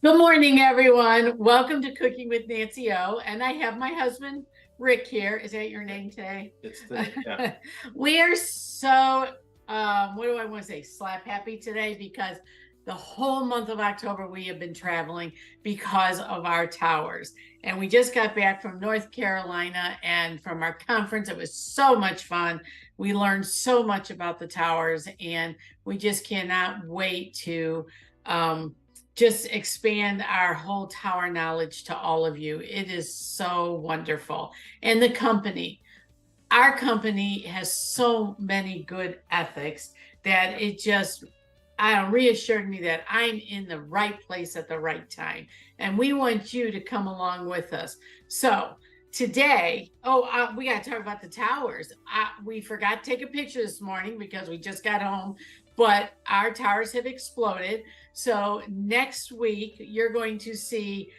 Good morning, everyone. Welcome to Cooking with Nancy O. And I have my husband, Rick, here. Is that your name today? Yeah. We are so, what do I want to say, slap happy today because the whole month of October we have been traveling because of our towers. And we just got back from North Carolina and from our conference. It was so much fun. We learned so much about the towers, and we just cannot wait to just expand our whole tower knowledge to all of you. It is so wonderful. And the company, our company has so many good ethics that it just reassured me that I'm in the right place at the right time. And we want you to come along with us. So today, we got to talk about the towers. We forgot to take a picture this morning because we just got home, but our towers have exploded. So next week, you're going to see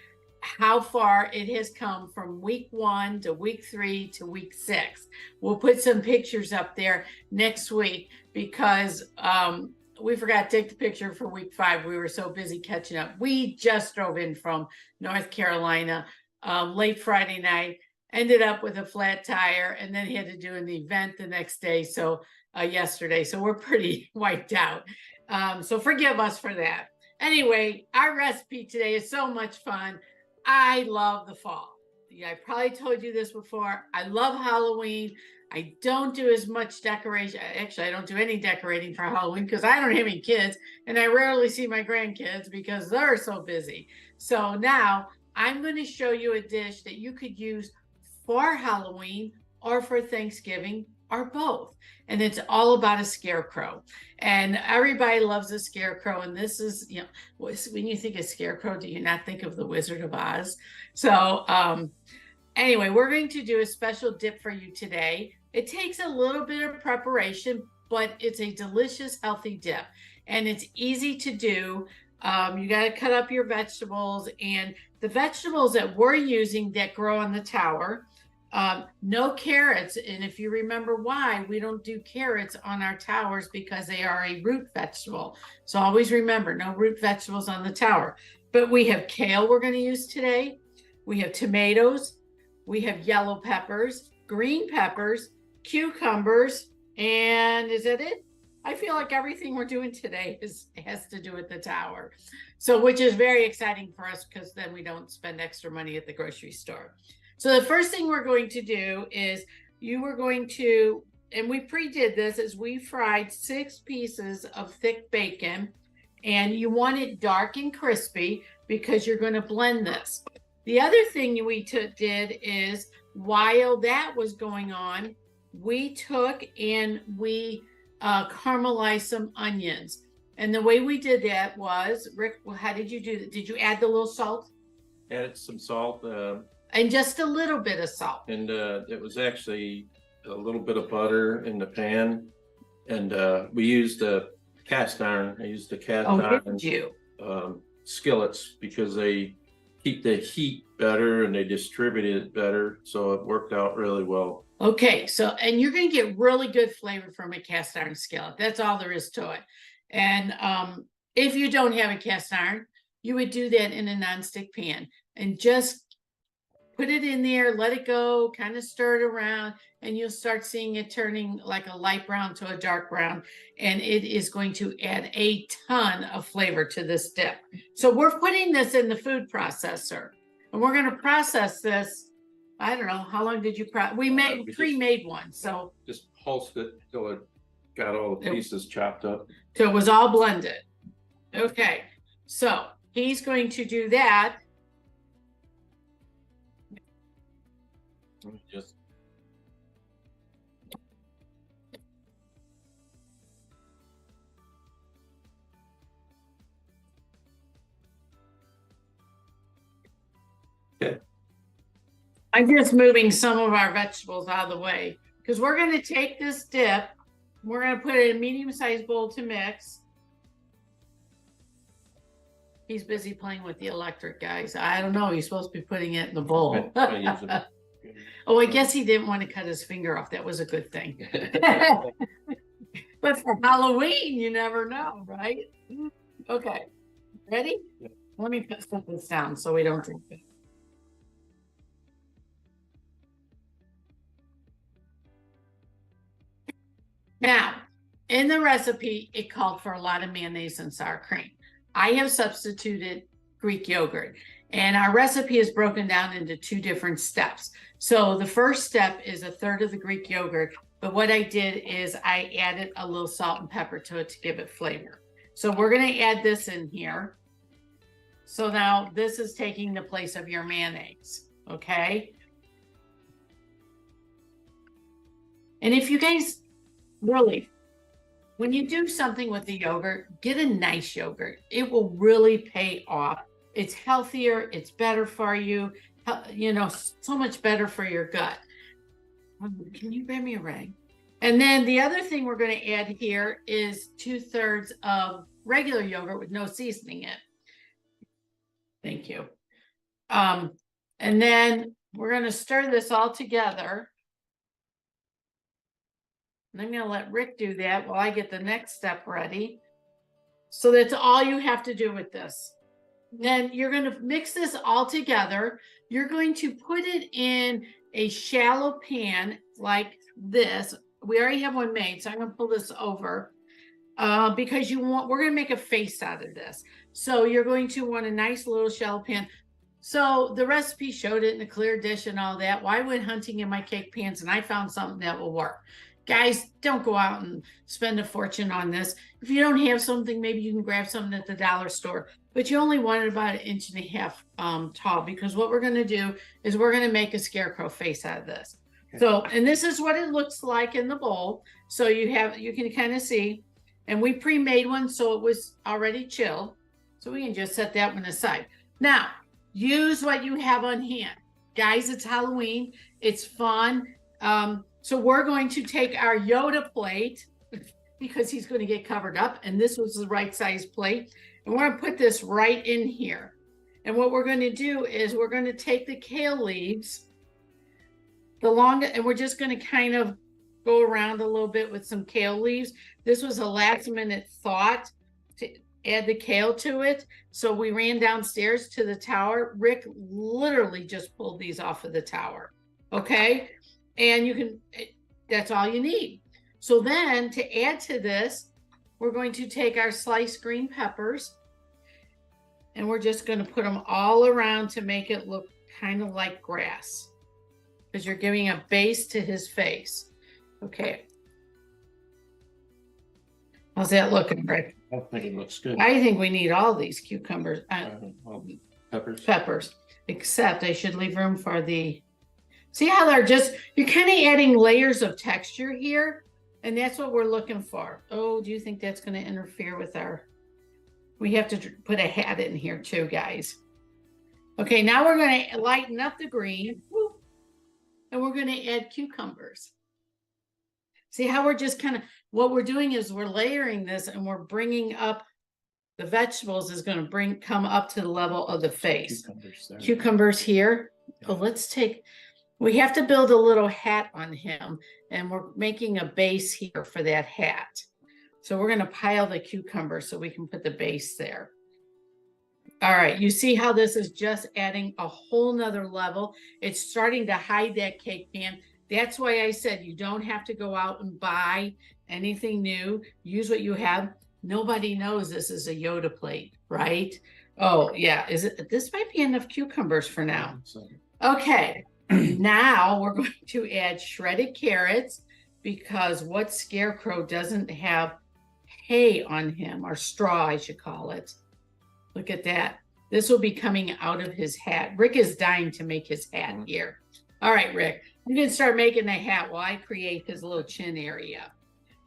how far it has come from week 1 to week 3 to week 6. We'll put some pictures up there next week because we forgot to take the picture for week 5. We were so busy catching up. We just drove in from North Carolina late Friday night, ended up with a flat tire, and then had to do an event the next day. So yesterday. So we're pretty wiped out. So forgive us for that. Anyway, our recipe today is so much fun. I love the fall. Yeah, I probably told you this before. I love Halloween. I don't do as much decoration. Actually, I don't do any decorating for Halloween because I don't have any kids, and I rarely see my grandkids because they're so busy. So now I'm going to show you a dish that you could use for Halloween or for Thanksgiving or both. And it's all about a scarecrow. And everybody loves a scarecrow. And this is, when you think of scarecrow, do you not think of the Wizard of Oz? So anyway, we're going to do a special dip for you today. It takes a little bit of preparation, but it's a delicious, healthy dip. And it's easy to do. You got to cut up your vegetables, and the vegetables that we're using that grow on the tower, no carrots. And if you remember why we don't do carrots on our towers, because they are a root vegetable. So always remember, no root vegetables on the tower. But we have kale we're going to use today. We have tomatoes. We have yellow peppers, green peppers, cucumbers, and is that it? I feel like everything we're doing today has to do with the tower. So, which is very exciting for us because then we don't spend extra money at the grocery store. So the first thing we're going to do is and we pre-did this, is we fried 6 pieces of thick bacon, and you want it dark and crispy because you're going to blend this. The other thing we did is, while that was going on, we took and we caramelized some onions. And the way we did that was, Rick, how did you do that? Did you add the little salt? Added some salt. And just a little bit of salt. And it was actually a little bit of butter in the pan. And we used a cast iron. I used the cast iron skillets because they keep the heat better and they distribute it better. So it worked out really well. Okay, so, and you're going to get really good flavor from a cast iron skillet. That's all there is to it. And if you don't have a cast iron, you would do that in a nonstick pan and just put it in there, let it go, kind of stir it around, and you'll start seeing it turning like a light brown to a dark brown. And it is going to add a ton of flavor to this dip. So we're putting this in the food processor, and we're going to process this. I don't know, how long did you we pre-made one. So just pulsed it till it got all the pieces chopped up. So it was all blended. Okay, so he's going to do that. Just okay. I'm just moving some of our vegetables out of the way because we're going to take this dip, we're going to put it in a medium-sized bowl to mix. He's busy playing with the electric, guys. I don't know. He's supposed to be putting it in the bowl. Oh, I guess he didn't want to cut his finger off. That was a good thing. But for Halloween, you never know, right? Okay. Ready? Let me put this down so we don't drink it. Now, in the recipe, it called for a lot of mayonnaise and sour cream. I have substituted Greek yogurt, and our recipe is broken down into 2 different steps. So the first step is 1/3 of the Greek yogurt, but what I did is I added a little salt and pepper to it to give it flavor. So we're going to add this in here. So now this is taking the place of your mayonnaise, okay? And if you guys really, when you do something with the yogurt, get a nice yogurt. It will really pay off. It's healthier, it's better for you, you know, so much better for your gut. Can you grab me a rag? And then the other thing we're going to add here is 2/3 of regular yogurt with no seasoning in it. Thank you. And then we're going to stir this all together. And I'm going to let Rick do that while I get the next step ready. So that's all you have to do with this. Then you're going to mix this all together. You're going to put it in a shallow pan like this. We already have one made, so I'm going to pull this over because we're going to make a face out of this. So you're going to want a nice little shallow pan. So the recipe showed it in a clear dish and all that. Well, I went hunting in my cake pans and I found something that will work. Guys, don't go out and spend a fortune on this. If you don't have something, maybe you can grab something at the dollar store. But you only want it about 1.5 inches tall, because what we're going to do is we're going to make a scarecrow face out of this. Okay. So, and this is what it looks like in the bowl. So you can kind of see, and we pre-made one, so it was already chilled. So we can just set that one aside. Now, use what you have on hand. Guys, it's Halloween. It's fun. So we're going to take our Yoda plate, because he's going to get covered up, and this was the right size plate, and we're going to put this right in here. And what we're going to do is we're going to take the kale leaves, and we're just going to kind of go around a little bit with some kale leaves. This was a last minute thought to add the kale to it. So we ran downstairs to the tower. Rick literally just pulled these off of the tower. Okay. And that's all you need. So then to add to this, we're going to take our sliced green peppers, and we're just going to put them all around to make it look kind of like grass, because you're giving a base to his face. Okay. How's that looking, Rick? I think it looks good. I think we need all these cucumbers. Peppers. Except I should leave room for the, see how you're kind of adding layers of texture here, and that's what we're looking for. Oh, do you think that's going to interfere with we have to put a hat in here too, guys. Okay, now we're going to lighten up the green, and we're going to add cucumbers. See how we're just what we're doing is we're layering this, and we're bringing up the vegetables is going to come up to the level of the face. Cucumbers here. Yeah. Oh, we have to build a little hat on him, and we're making a base here for that hat. So we're going to pile the cucumbers so we can put the base there. All right, you see how this is just adding a whole nother level. It's starting to hide that cake pan. That's why I said you don't have to go out and buy anything new. Use what you have. Nobody knows this is a Yoda plate, right? Oh, yeah. This might be enough cucumbers for now. Okay. Now we're going to add shredded carrots, because what Scarecrow doesn't have hay on him, or straw, I should call it. Look at that. This will be coming out of his hat. Rick is dying to make his hat here. All right, Rick, you can start making the hat while I create his little chin area.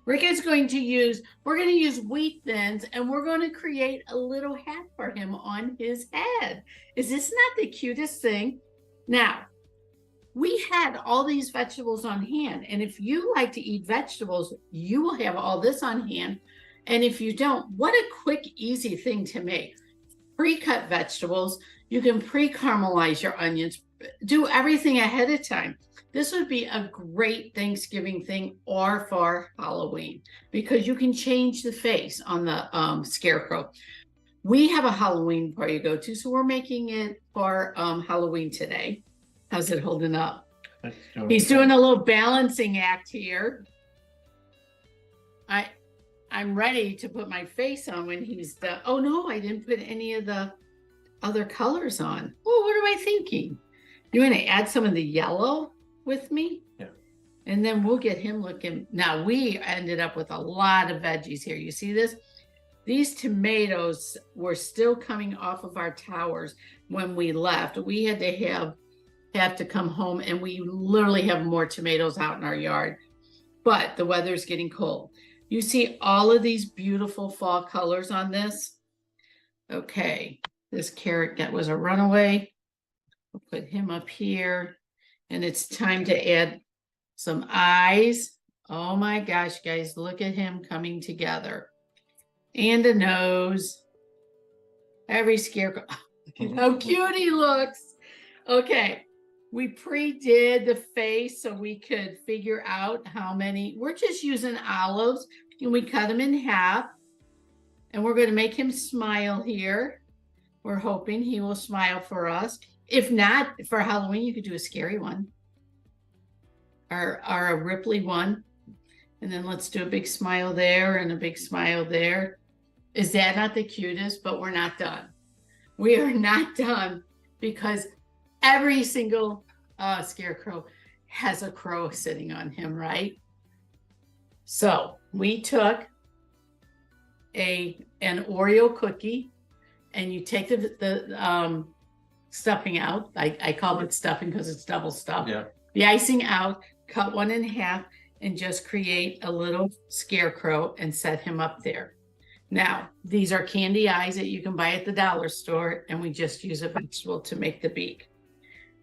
Rick is we're going to use wheat thins, and we're going to create a little hat for him on his head. Is this not the cutest thing? Now, we had all these vegetables on hand, and if you like to eat vegetables, you will have all this on hand. And if you don't, what a quick, easy thing to make. Pre-cut vegetables, you can pre-caramelize your onions, do everything ahead of time. This would be a great Thanksgiving thing, or for Halloween, because you can change the face on the Scarecrow. We have a Halloween party to go to, so we're making it for Halloween today. How's it holding up? He's doing a little balancing act here. I'm ready to put my face on when he's done. Oh no, I didn't put any of the other colors on. Oh, what am I thinking? You want to add some of the yellow with me? Yeah. And then we'll get him looking. Now we ended up with a lot of veggies here. You see this? These tomatoes were still coming off of our towers when we left. We had to have to come home, and we literally have more tomatoes out in our yard. But the weather's getting cold. You see all of these beautiful fall colors on this? Okay, this carrot that was a runaway. We'll put him up here. And it's time to add some eyes. Oh my gosh, guys, look at him coming together. And a nose. Every scarecrow. How cute he looks. Okay, we pre-did the face so we could figure out how many. We're just using olives, and we cut them in half. And we're going to make him smile here. We're hoping he will smile for us. If not, for Halloween, you could do a scary one. Or a Ripley one. And then let's do a big smile there and a big smile there. Is that not the cutest? But we're not done. We are not done, because every single scarecrow has a crow sitting on him, right? So we took an Oreo cookie, and you take the stuffing out. I call it stuffing because it's double stuffed. Yeah. The icing out, cut one in half, and just create a little scarecrow and set him up there. Now, these are candy eyes that you can buy at the dollar store, and we just use a vegetable to make the beak.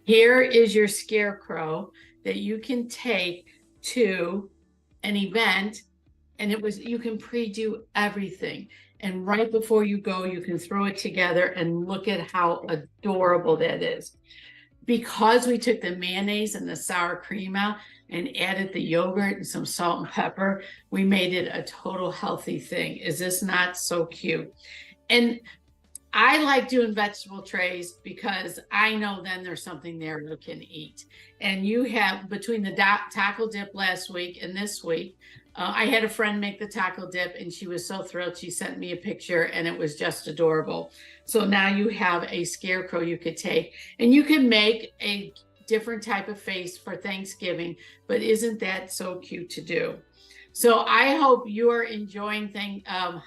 Here is your scarecrow that you can take to an event, and you can pre-do everything. And right before you go, you can throw it together and look at how adorable that is. Because we took the mayonnaise and the sour cream out and added the yogurt and some salt and pepper, we made it a total healthy thing. Is this not so cute? And I like doing vegetable trays because I know then there's something there you can eat. And you have, between the taco dip last week and this week, I had a friend make the taco dip, and she was so thrilled. She sent me a picture, and it was just adorable. So now you have a scarecrow you could take, and you can make a different type of face for Thanksgiving, but isn't that so cute to do? So I hope you are enjoying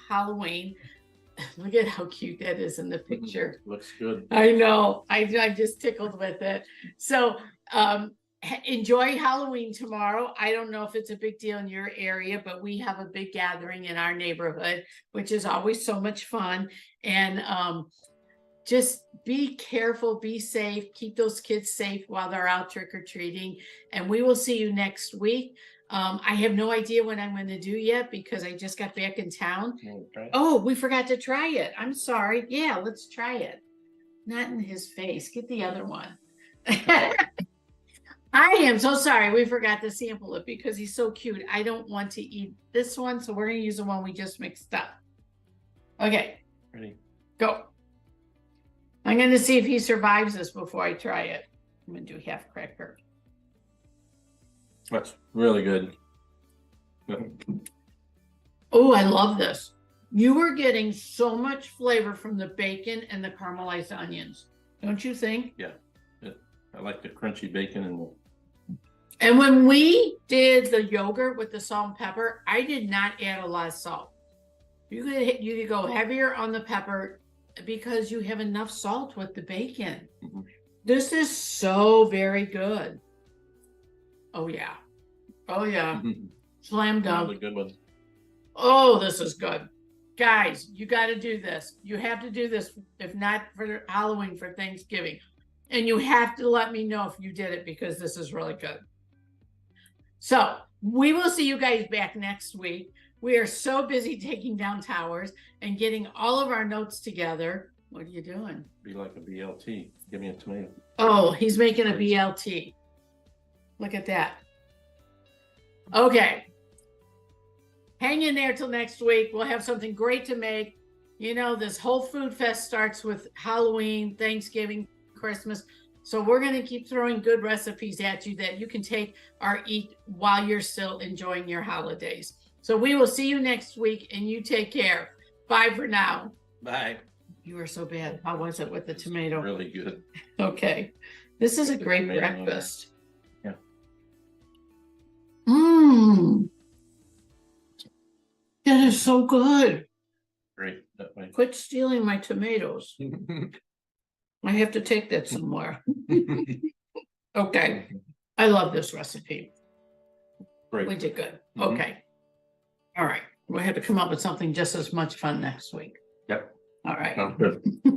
Halloween. Look at how cute that is in the picture. Looks good. I know. I'm just tickled with it. So enjoy Halloween tomorrow. I don't know if it's a big deal in your area, but we have a big gathering in our neighborhood, which is always so much fun. And just be careful, be safe, keep those kids safe while they're out trick-or-treating. And we will see you next week. I have no idea what I'm going to do yet because I just got back in town. Oh, we forgot to try it. I'm sorry. Yeah, let's try it. Not in his face. Get the other one. I am so sorry. We forgot to sample it because he's so cute. I don't want to eat this one, so we're going to use the one we just mixed up. Okay. Ready? Go. I'm going to see if he survives this before I try it. I'm going to do half cracker. That's really good. Oh, I love this. You were getting so much flavor from the bacon and the caramelized onions. Don't you think? Yeah. I like the crunchy bacon and when we did the yogurt with the salt and pepper, I did not add a lot of salt. You could go heavier on the pepper because you have enough salt with the bacon. Mm-hmm. This is so very good. Oh yeah. Oh yeah. Mm-hmm. Slam dunk. Really good one. Oh, this is good. Guys, you got to do this. You have to do this, if not for Halloween, for Thanksgiving. And you have to let me know if you did it because this is really good. So we will see you guys back next week. We are so busy taking down towers and getting all of our notes together. What are you doing? Be like a BLT. Give me a tomato. Oh, he's making a BLT. Look at that. Okay. Hang in there till next week. We'll have something great to make. You know, this whole food fest starts with Halloween, Thanksgiving, Christmas. So we're going to keep throwing good recipes at you that you can take or eat while you're still enjoying your holidays. So we will see you next week, and you take care. Bye for now. Bye. You were so bad. How was it with the tomato? Really good. Okay. This is a The great tomato in there. breakfast. Yeah. Mmm. That is so good. Great. That way. Quit stealing my tomatoes. I have to take that somewhere. Okay. I love this recipe. Great. We did good. Mhm. Okay. All right. We have to come up with something just as much fun next week. Yep. All right. Sounds good.